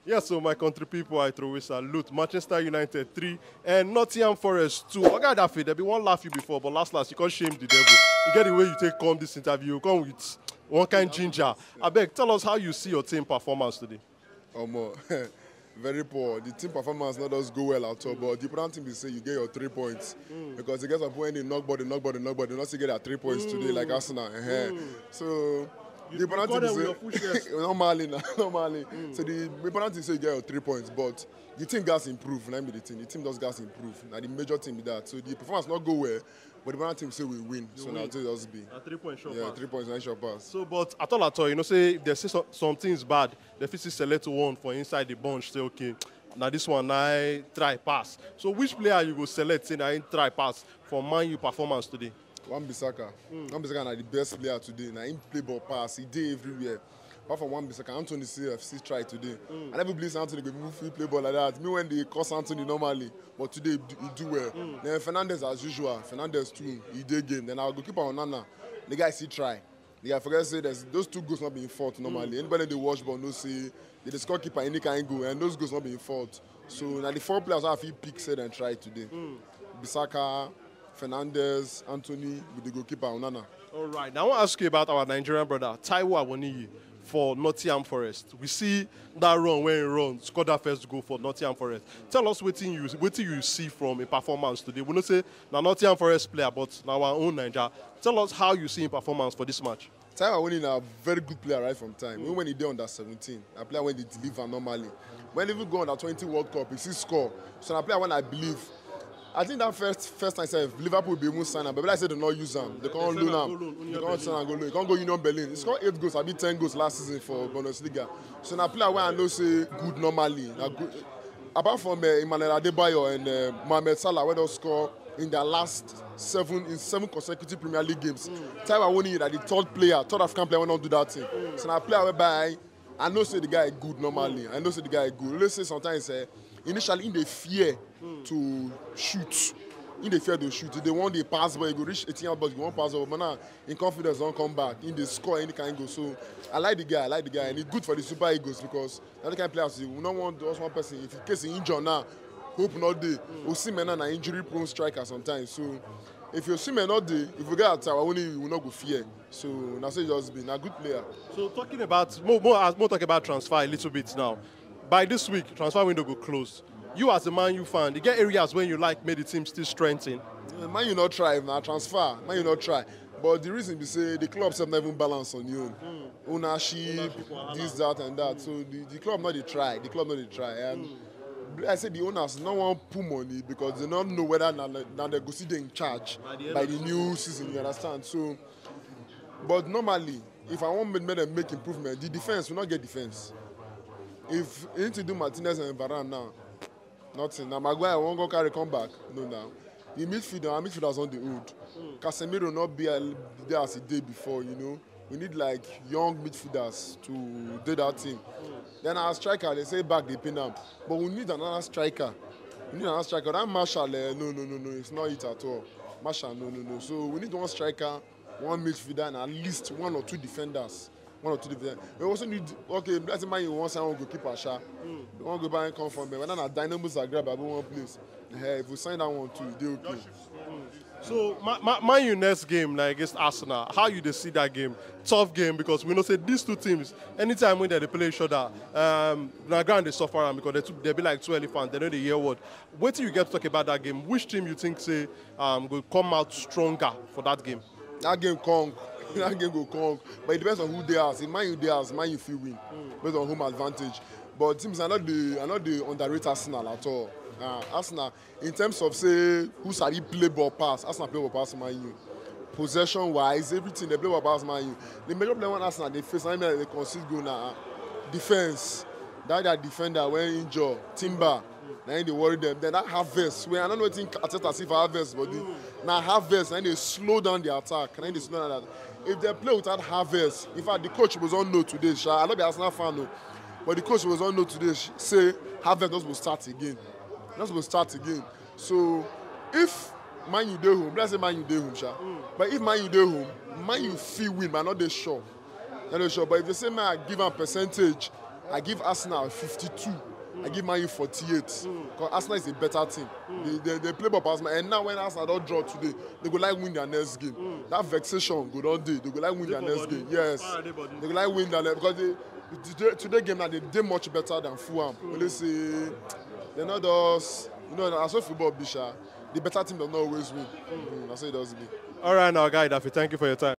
Yes, so my country people, I throw a salute. Manchester United 3 and Nottingham Forest 2. I got that fit. They be one laugh you before, but last, you can't shame the devil. You get the way you take come this interview, you come with one kind ginger. I beg, tell us how you see your team performance today. Very poor. The team performance not does go well at all. But the important thing is say you get your 3 points. Because the guys are when they knock body, they not still get their 3 points today like Arsenal. So the important thing is say normally. So the important thing is say you get your 3 points, but the team gas improve. Let me the team does gas improve. Now the major team is that. So the performance not go well, but the important thing is say we win. So now it just be. 3 points short Yeah, pass. 3 points nice short pass. So, but at all, you know, say if they say some things bad, they fit select one for inside the bunch. Say, okay, now this one I try pass. So, which player you go select? Say, I try pass for Man U performance today. Wan Bissaka. Wan Bissaka is the best player today. Now he play ball pass. He did everywhere. Apart from Wan Bissaka, Anthony CFC tried today. I never believe Anthony go move play ball like that. Me when they cost Anthony normally, but today he do well. Then Fernandez as usual. Fernandez too. He did game. Then our goalkeeper Onana. The guy still try. The guy forget to say those 2 goals not being fought normally. Anybody they watch ball no say the scorekeeper any kind go and those goals not being fought. So now the 4 players have pick said and try today. Bissaka, Fernandez, Anthony with the goalkeeper Onana. All right. Now I want to ask you about our Nigerian brother, Taiwo Awoniyi for Nottingham Forest. We see that run when he runs, scored that first goal for Nottingham Forest. Tell us what you see from a performance today. We don't say now Nottingham Forest player, but now our own Naija. Tell us how you see him performance for this match. Taiwo Awoniyi is a very good player right from time. Even when he did under 17, a player when they deliver normally. When he even go under 20 World Cup, he still score. So a player when I believe. I think that first time said Liverpool be able to sign him, but I said they not use him. They can't loan him. They can't sign and go loan. He can't go Union Berlin. He scored 8 goals, I beat 10 goals last season for Bundesliga. So now player where I know say good normally. Good. Apart from Emmanuel Adebayo and Mohamed Salah, where they score in their last 7 consecutive Premier League games. Taiwo Awoniyi that the third African player will not do that thing. So now player whereby I know say the guy is good normally. I know say the guy is good. Let's say sometimes initially in the fear to shoot. In the fear to shoot. If they want the pass, but you go reach 18 but you won't pass over. But now in confidence don't come back. In the score any kind of go. So I like the guy, and it's good for the Super Eagles because that kind of players you don't want just one person. If in case he injured now, hope not day. We see men an injury prone striker sometimes. So if you see men not day, if you get at Awoniyi, you will not go fear. So now say just been a good player. So talking about more talk about transfer a little bit now. By this week, transfer window go close. You as a Man U fan, you get areas when you like made the team still strengthen. Man U not try now transfer. Man U not try. But the reason we say the clubs have never balanced on you. Ownership, this, that, and that. So the club not they try. The club not they try. And I say the owners no want put money because they don't know whether now they go see they in charge by the new season. You understand? So, but normally, if I want them make improvement, the defense will not get defense. If you need to do Martinez and Varane now, nothing. Now Maguire won't go carry comeback. No now. The midfielders on the hood. Casemiro not be there as he did before, you know. We need like young midfielders to do that thing. Then our striker, they say back they pin them. But we need another striker. We need another striker. That Marshall, no, it's not it at all. Marshall, no. So we need one striker, one midfielder, and at least 1 or 2 defenders. 1 or 2 defenders. We also need, okay, that's why you want someone to keep a shot. We want to go back and come from there. When our Dynamos are grab at one place. If we sign that one too, they okay. So Man U next game like against Arsenal, how you dey see that game? Tough game because we know say these 2 teams, anytime when they play each other, na ground they suffer am because they be like 2 elephants, they know the hear word. Wait till you get to talk about that game. Which team you think say will come out stronger for that game? That game conk. That game go conk. But it depends on who they are. If Man U they are, Man U feel win based on home advantage. But teams are not the underrated Arsenal at all. Arsenal, in terms of say who sabi play ball pass, Arsenal play ball pass Man U. Possession wise, everything they play ball pass Man U. The major player on Arsenal they face, I mean they concede goal now. Defense, that defender when injured, Timber, now they worry them. Then that Harvest, where I don't know what Arteta see for Harvest, but now Harvest, and they slow down the attack, and then they slow down that. If they play without Harvest, in fact the coach was on note today. I not be Arsenal fan no, but the coach was on note today. Say Harvest will start again. That's going to start again. So, if Man U dey home, let's say Man U dey home, but if Man U dey home, Man U feel win, but not they sure. Not they sure. But if they say man, give a percentage, I give Arsenal 52. I give Man U 48. Because Arsenal is a better team. They play ball past, and now when Arsenal don't draw today, they go like win their next game. That vexation go down day. They go like win their next game. Yes. They go like win their next, because today game now they much better than Fulham. When they say they're not us, as well football Bisha. The better team does not always win. That's how it does be. All right, now, guy, Daffy, thank you for your time.